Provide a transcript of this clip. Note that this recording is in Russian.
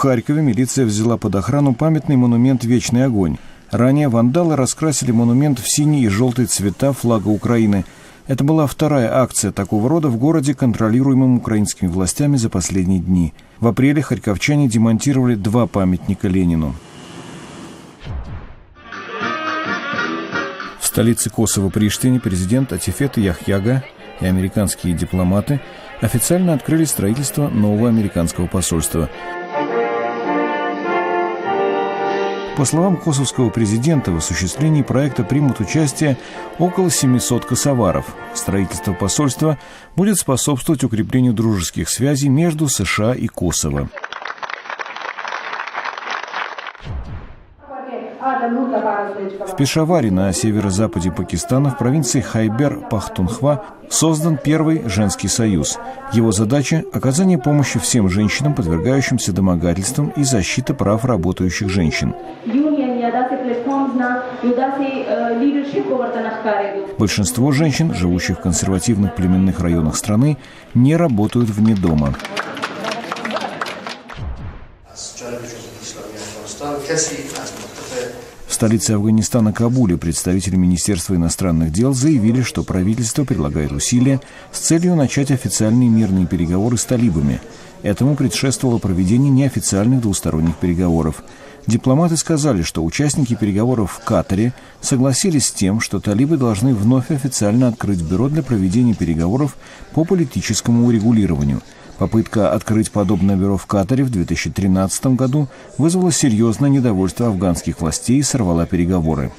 Харькове милиция взяла под охрану памятный монумент «Вечный огонь». Ранее вандалы раскрасили монумент в синий и желтый цвета флага Украины. Это была вторая акция такого рода в городе, контролируемом украинскими властями за последние дни. В апреле харьковчане демонтировали 2 памятника Ленину. В столице Косово Приштине президент Атифет Яхьяга и американские дипломаты официально открыли строительство нового американского посольства. По словам косовского президента, в осуществлении проекта примут участие около 700 косоваров. Строительство посольства будет способствовать укреплению дружеских связей между США и Косово. В Пешаваре на северо-западе Пакистана в провинции Хайбер-Пахтунхва создан первый женский союз. Его задача – оказание помощи всем женщинам, подвергающимся домогательствам, и защита прав работающих женщин. Большинство женщин, живущих в консервативных племенных районах страны, не работают вне дома. В столице Афганистана Кабуле представители Министерства иностранных дел заявили, что правительство прилагает усилия с целью начать официальные мирные переговоры с талибами. Этому предшествовало проведение неофициальных двусторонних переговоров. Дипломаты сказали, что участники переговоров в Катаре согласились с тем, что талибы должны вновь официально открыть бюро для проведения переговоров по политическому урегулированию. Попытка открыть подобное бюро в Катаре в 2013 году вызвала серьезное недовольство афганских властей и сорвала переговоры.